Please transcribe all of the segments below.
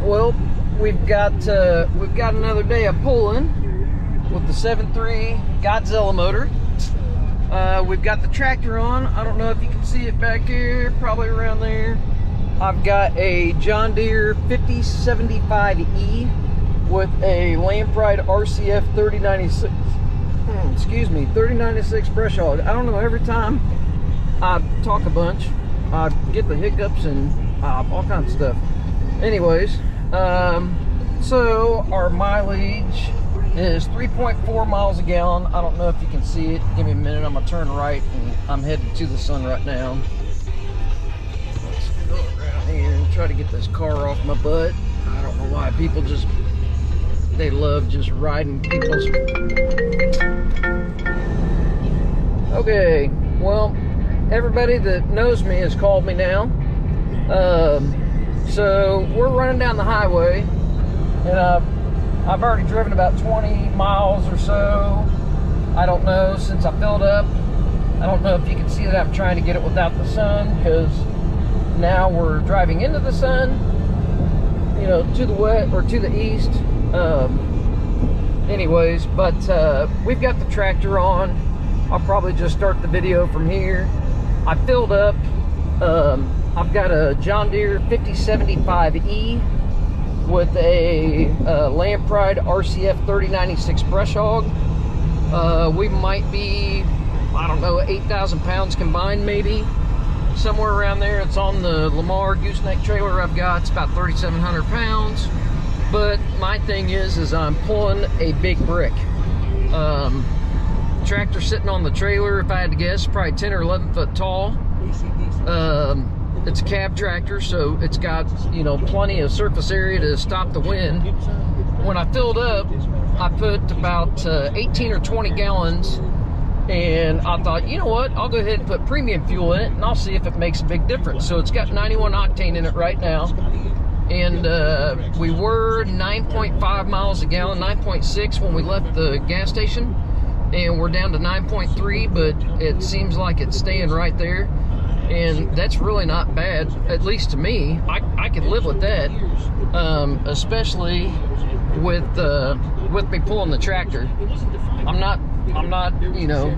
Well, we've got another day of pulling with the 7.3 Godzilla motor. We've got the tractor on. I don't know if you can see it back here, probably around there. I've got a John Deere 5075E with a Lampride RCF 3096. 3096 brush hog. I don't know, every time I talk a bunch, I get the hiccups and all kinds of stuff. Anyways, so our mileage is 3.4 miles a gallon. I don't know if you can see it. Give me a minute. I'm gonna turn right, and I'm headed to the sun right now. Let's go around here and try to get this car off my butt. I don't know why people they love just riding people's. Okay, well, everybody that knows me has called me now. So we're running down the highway, and I've already driven about 20 miles or so. I don't know, since I filled up. I don't know if you can see that I'm trying to get it without the sun, because now we're driving into the sun, you know, to the west or to the east. Anyways, but we've got the tractor on. I'll probably just start the video from here. I filled up. I've got a John Deere 5075E with a Lampride RCF 3096 brush hog. We might be, I don't know, 8,000 pounds combined, maybe somewhere around there. It's on the Lamar gooseneck trailer I've got. It's about 3,700 pounds. But my thing is I'm pulling a big brick. Tractor sitting on the trailer, if I had to guess, probably 10 or 11 foot tall. It's a cab tractor, so it's got, you know, plenty of surface area to stop the wind. When I filled up, I put about 18 or 20 gallons, and I thought, you know what, I'll go ahead and put premium fuel in it, and I'll see if it makes a big difference. So it's got 91 octane in it right now, and we were 9.5 miles a gallon, 9.6 when we left the gas station, and we're down to 9.3, but it seems like it's staying right there. And that's really not bad, at least to me. I could live with that, especially with me pulling the tractor. I'm not, you know,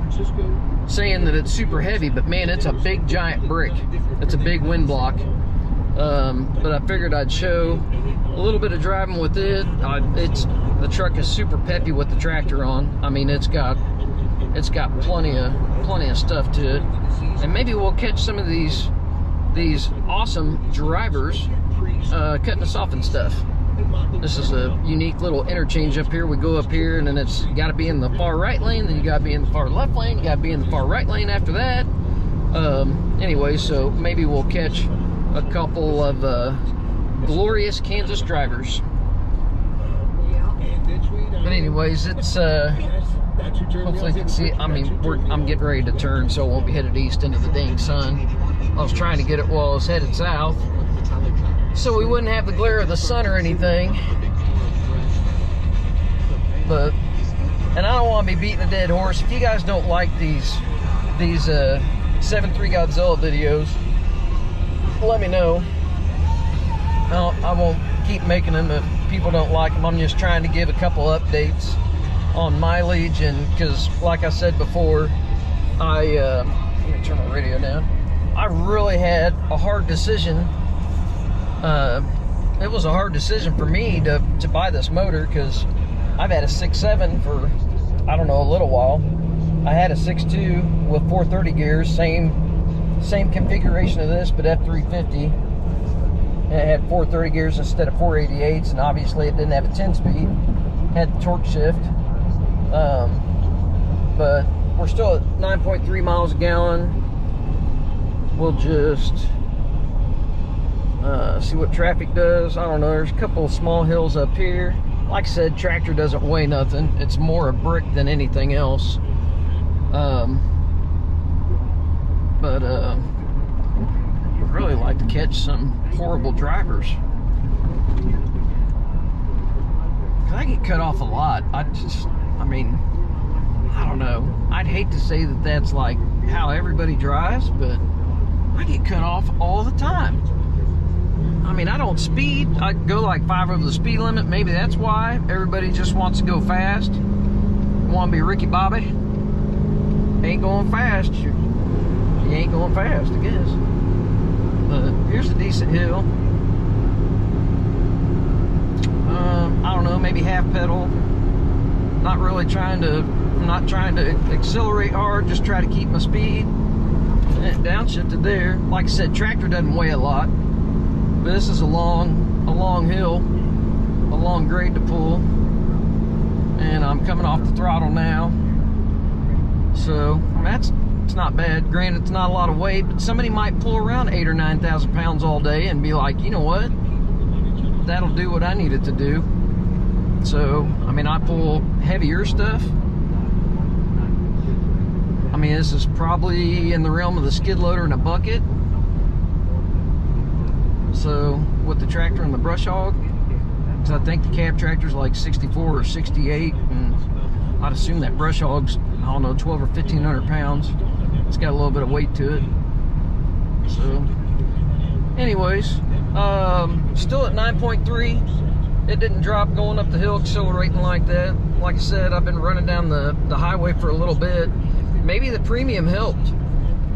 saying that it's super heavy, but man, it's a big giant brick. It's a big wind block. But I figured I'd show a little bit of driving with it. The truck is super peppy with the tractor on. I mean, it's got plenty of stuff to it, and maybe we'll catch some of these awesome drivers cutting us off and stuff. This is a unique little interchange up here. We go up here, and then it's got to be in the far right lane, then you got to be in the far left lane, you got to be in the far right lane after that. Anyway, so maybe we'll catch a couple of glorious Kansas drivers. But anyways, it's hopefully you can see it. I mean, I'm getting ready to turn, so I won't be headed east into the dang sun. I was trying to get it while I was headed south, so we wouldn't have the glare of the sun or anything. But, and I don't want to be beating a dead horse. If you guys don't like these 7.3 Godzilla videos, let me know. I won't keep making them if people don't like them. I'm just trying to give a couple updates on mileage, and because like I said before, let me turn my radio down. I really had a hard decision. It was a hard decision for me to buy this motor, because I've had a 6.7 for, I don't know, a little while. I had a 6.2 with 430 gears, same configuration of this, but F-450. And it had 430 gears instead of 488s, and obviously it didn't have a 10-speed. Had the torque shift. But we're still at 9.3 miles a gallon. We'll just see what traffic does. I don't know, there's a couple of small hills up here. Like I said, tractor doesn't weigh nothing. It's more a brick than anything else. But I'd really like to catch some horrible drivers. I get cut off a lot. I mean, I don't know. I'd hate to say that that's like how everybody drives, but I get cut off all the time. I mean, I don't speed. I go like 5 over the speed limit. Maybe that's why everybody just wants to go fast. Want to be Ricky Bobby? Ain't going fast. You ain't going fast, I guess. But here's a decent hill. I don't know, maybe half pedal. Not really trying to. I'm not trying to accelerate hard. Just try to keep my speed. And it downshifted there. Like I said, tractor doesn't weigh a lot. But this is a long hill, a long grade to pull. And I'm coming off the throttle now. So it's not bad. Granted, it's not a lot of weight, but somebody might pull around 8,000 or 9,000 pounds all day and be like, you know what? That'll do what I need it to do. So, I mean, I pull heavier stuff. I mean, this is probably in the realm of the skid loader and a bucket. So, with the tractor and the brush hog, because I think the cab tractor's like 64 or 68, and I'd assume that brush hog's, I don't know, 12 or 1,500 pounds. It's got a little bit of weight to it. So, anyways, still at 9.3. It didn't drop going up the hill, accelerating like that. Like I said, I've been running down the highway for a little bit. Maybe the premium helped.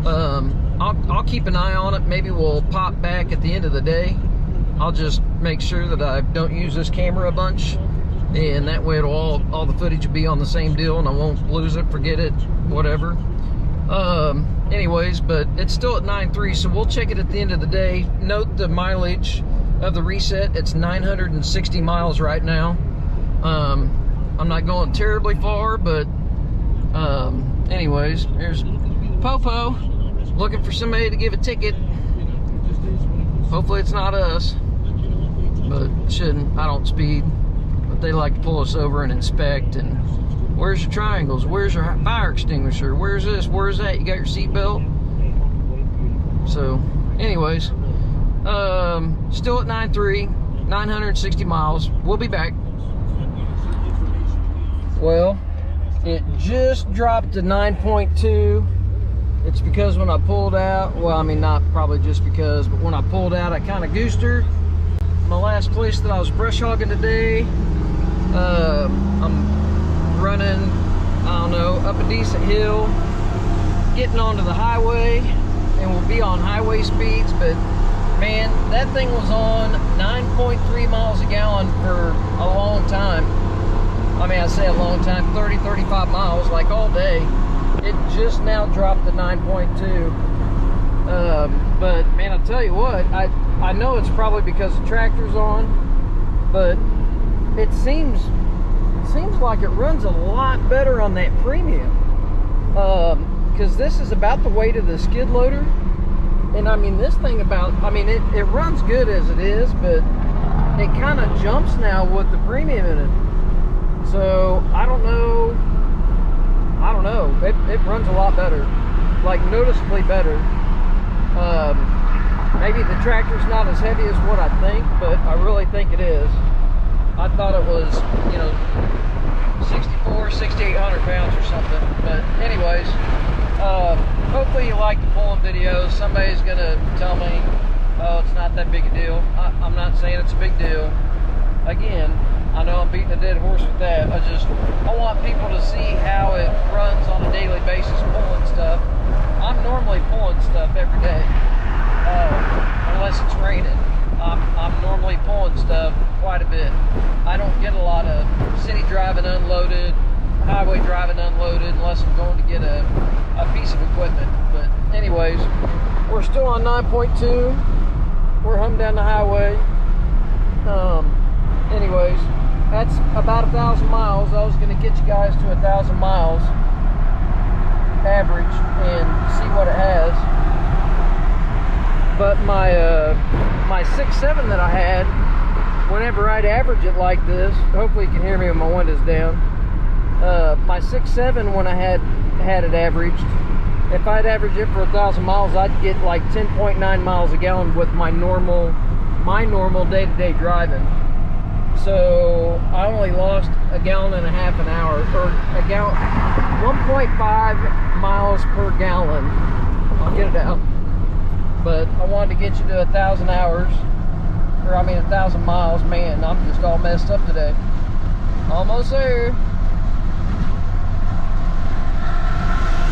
I'll keep an eye on it. Maybe we'll pop back at the end of the day. I'll just make sure that I don't use this camera a bunch, and that way it'll all the footage will be on the same deal, and I won't lose it, forget it, whatever. Anyways, but it's still at 9.3, so we'll check it at the end of the day. Note the mileage of the reset. It's 960 miles right now. I'm not going terribly far, but anyways, here's Popo looking for somebody to give a ticket. Hopefully it's not us, but shouldn't. I don't speed, but they like to pull us over and inspect. And where's your triangles? Where's your fire extinguisher? Where's this? Where's that? You got your seatbelt? So, anyways, still at 9.3, 960 miles. We'll be back. Well, it just dropped to 9.2. It's because when I pulled out, well, I mean, not probably just because, but when I pulled out, I kind of goosed her. My last place that I was brush hogging today, I'm running, I don't know, up a decent hill, getting onto the highway, and we'll be on highway speeds, but man, that thing was on 9.3 miles a gallon for a long time. I mean, I say a long time, 30, 35 miles, like all day. It just now dropped to 9.2. But man, I'll tell you what, I know it's probably because the tractor's on, but it seems like it runs a lot better on that premium. Because this is about the weight of the skid loader. And I mean, this thing it runs good as it is, but it kind of jumps now with the premium in it. So I don't know. It runs a lot better, like noticeably better. Maybe the tractor's not as heavy as what I think, but I really think it is. I thought it was, 64, 6,800 pounds or something. But anyways, hopefully you like the pulling videos. Somebody's gonna tell me, oh, it's not that big a deal. I'm not saying it's a big deal. Again, I know I'm beating a dead horse with that. I want people to see how it runs on a daily basis, pulling stuff. I'm normally pulling stuff every day, unless it's raining. I'm normally pulling stuff quite a bit. I don't get a lot of city driving unloaded, highway driving unloaded, unless I'm going to get a piece of equipment. But anyways, we're still on 9.2. We're humming down the highway. Anyways, that's about 1,000 miles. I was going to get you guys to 1,000 miles average and see what it has. But my 6.7 that I had, whenever I'd average it like this, hopefully you can hear me with my windows down. My 6.7, when I had it averaged, if I'd average it for 1,000 miles, I'd get like 10.9 miles a gallon with my normal day-to-day driving. So I only lost 1.5 gallons an hour, or 1.5 miles per gallon. I'll get it out. But I wanted to get you to 1,000 hours or I mean 1,000 miles. Man, I'm just all messed up today. Almost there.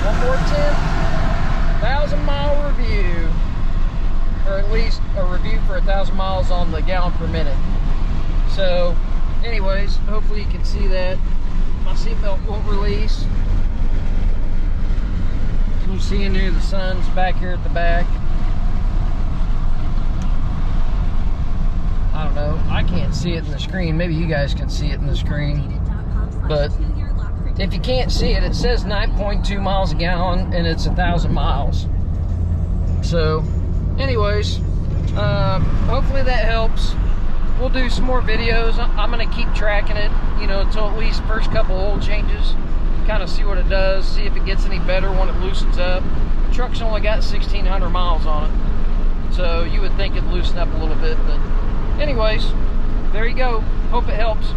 One more 10,000-mile review, or at least a review for 1,000 miles on the gallon per minute. So, anyways, hopefully you can see that. My seatbelt won't release. You see in there the sun's back here at the back. I don't know. I can't see it in the screen. Maybe you guys can see it in the screen. But if you can't see it, it says 9.2 miles a gallon and it's 1,000 miles. So, anyways, hopefully that helps. We'll do some more videos. I'm going to keep tracking it, you know, until at least first couple oil changes. Kind of see what it does, see if it gets any better when it loosens up. The truck's only got 1,600 miles on it, so you would think it'd loosen up a little bit. But anyways, there you go. Hope it helps.